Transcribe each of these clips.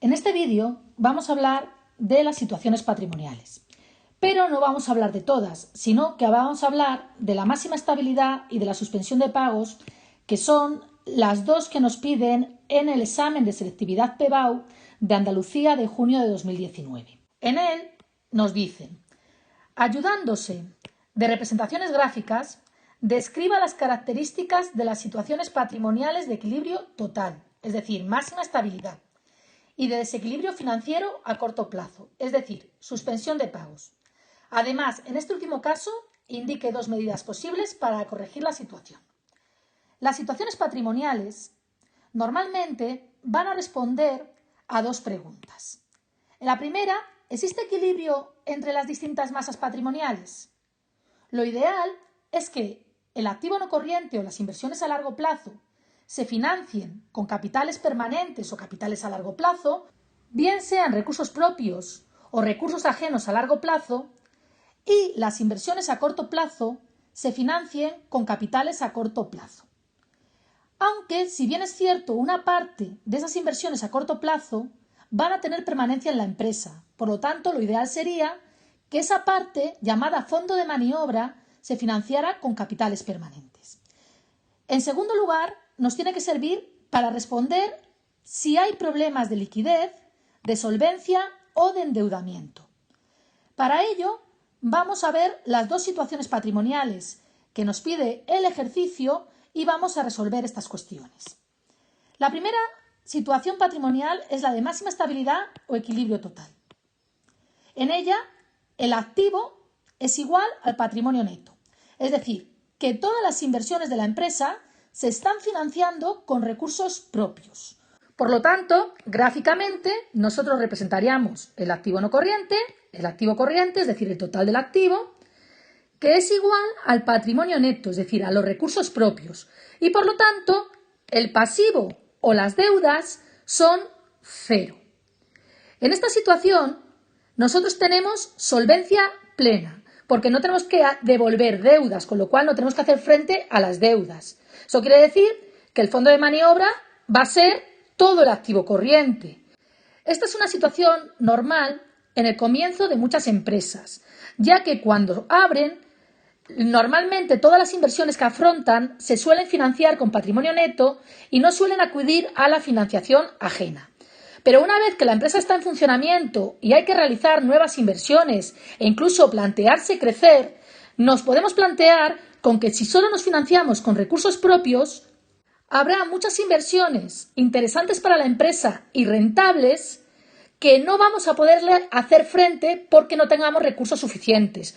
En este vídeo vamos a hablar de las situaciones patrimoniales, pero no vamos a hablar de todas, sino que vamos a hablar de la máxima estabilidad y de la suspensión de pagos, que son las dos que nos piden en el examen de selectividad PBAU de Andalucía de junio de 2019. En él nos dicen: ayudándose de representaciones gráficas, describa las características de las situaciones patrimoniales de equilibrio total, es decir, máxima estabilidad, y de desequilibrio financiero a corto plazo, es decir, suspensión de pagos. Además, en este último caso, indique dos medidas posibles para corregir la situación. Las situaciones patrimoniales normalmente van a responder a dos preguntas. En la primera, ¿existe equilibrio entre las distintas masas patrimoniales? Lo ideal es que el activo no corriente o las inversiones a largo plazo se financien con capitales permanentes o capitales a largo plazo, bien sean recursos propios o recursos ajenos a largo plazo, y las inversiones a corto plazo se financien con capitales a corto plazo. Aunque, si bien es cierto, una parte de esas inversiones a corto plazo van a tener permanencia en la empresa. Por lo tanto, lo ideal sería que esa parte, llamada fondo de maniobra, se financiara con capitales permanentes. En segundo lugar, nos tiene que servir para responder si hay problemas de liquidez, de solvencia o de endeudamiento. Para ello, vamos a ver las dos situaciones patrimoniales que nos pide el ejercicio y vamos a resolver estas cuestiones. La primera situación patrimonial es la de máxima estabilidad o equilibrio total. En ella, el activo es igual al patrimonio neto, es decir, que todas las inversiones de la empresa se están financiando con recursos propios. Por lo tanto, gráficamente, nosotros representaríamos el activo no corriente, el activo corriente, es decir, el total del activo, que es igual al patrimonio neto, es decir, a los recursos propios. Y por lo tanto, el pasivo o las deudas son cero. En esta situación, nosotros tenemos solvencia plena, porque no tenemos que devolver deudas, con lo cual no tenemos que hacer frente a las deudas. Eso quiere decir que el fondo de maniobra va a ser todo el activo corriente. Esta es una situación normal en el comienzo de muchas empresas, ya que cuando abren, normalmente todas las inversiones que afrontan se suelen financiar con patrimonio neto y no suelen acudir a la financiación ajena. Pero una vez que la empresa está en funcionamiento y hay que realizar nuevas inversiones e incluso plantearse crecer, nos podemos plantear con que si solo nos financiamos con recursos propios, habrá muchas inversiones interesantes para la empresa y rentables que no vamos a poderle hacer frente porque no tengamos recursos suficientes.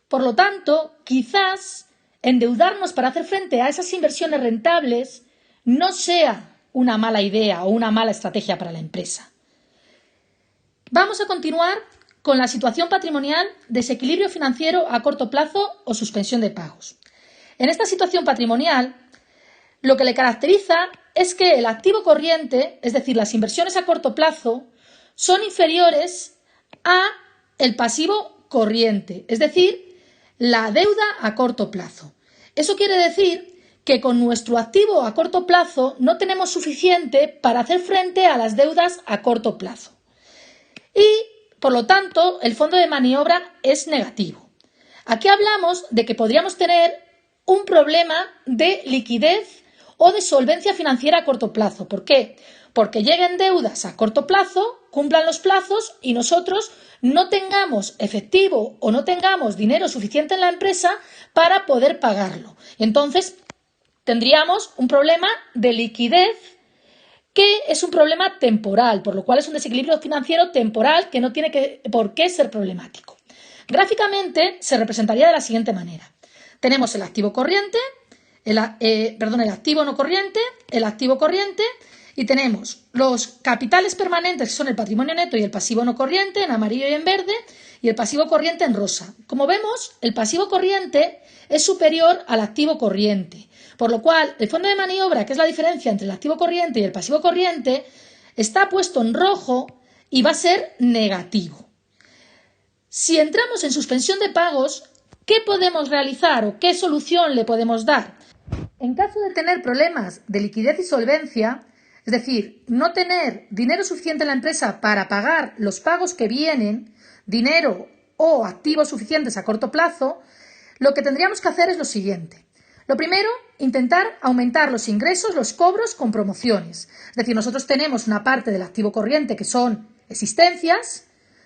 Por lo tanto, quizás endeudarnos para hacer frente a esas inversiones rentables no sea una mala idea o una mala estrategia para la empresa. Vamos a continuar con la situación patrimonial, desequilibrio financiero a corto plazo o suspensión de pagos. En esta situación patrimonial, lo que le caracteriza es que el activo corriente, es decir, las inversiones a corto plazo, son inferiores a el pasivo corriente, es decir, la deuda a corto plazo. Eso quiere decir que con nuestro activo a corto plazo no tenemos suficiente para hacer frente a las deudas a corto plazo. Y, por lo tanto, el fondo de maniobra es negativo. Aquí hablamos de que podríamos tener un problema de liquidez o de solvencia financiera a corto plazo. ¿Por qué? Porque lleguen deudas a corto plazo, cumplan los plazos y nosotros no tengamos efectivo o no tengamos dinero suficiente en la empresa para poder pagarlo. Entonces, tendríamos un problema de liquidez que es un problema temporal, por lo cual es un desequilibrio financiero temporal que no tiene por qué ser problemático. Gráficamente se representaría de la siguiente manera. Tenemos el activo corriente, el activo no corriente, el activo corriente, y tenemos los capitales permanentes, que son el patrimonio neto y el pasivo no corriente, en amarillo y en verde, y el pasivo corriente en rosa. Como vemos, el pasivo corriente es superior al activo corriente, por lo cual el fondo de maniobra, que es la diferencia entre el activo corriente y el pasivo corriente, está puesto en rojo y va a ser negativo. Si entramos en suspensión de pagos, ¿qué podemos realizar o qué solución le podemos dar? En caso de tener problemas de liquidez y solvencia, Es decir, no tener dinero suficiente en la empresa para pagar los pagos que vienen, dinero o activos suficientes a corto plazo, lo que tendríamos que hacer es lo siguiente. Lo primero, intentar aumentar los ingresos, los cobros con promociones. Es decir, nosotros tenemos una parte del activo corriente que son existencias,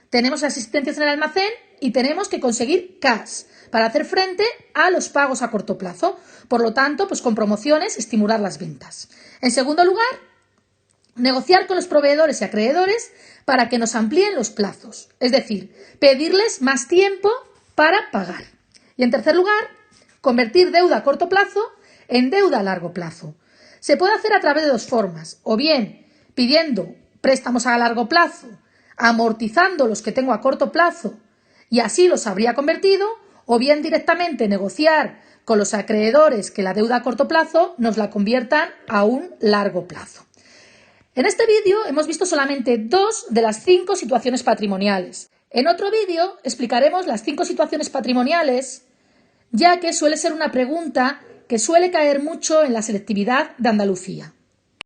tenemos las existencias en el almacén y tenemos que conseguir cash para hacer frente a los pagos a corto plazo. Por lo tanto, pues con promociones estimular las ventas. En segundo lugar, negociar con los proveedores y acreedores para que nos amplíen los plazos. Es decir, pedirles más tiempo para pagar. Y en tercer lugar, convertir deuda a corto plazo en deuda a largo plazo. Se puede hacer a través de dos formas, o bien pidiendo préstamos a largo plazo, amortizando los que tengo a corto plazo y así los habría convertido, o bien directamente negociar con los acreedores que la deuda a corto plazo nos la conviertan a un largo plazo. En este vídeo hemos visto solamente 2 de las 5 situaciones patrimoniales. En otro vídeo explicaremos las 5 situaciones patrimoniales, ya que suele ser una pregunta que suele caer mucho en la selectividad de Andalucía.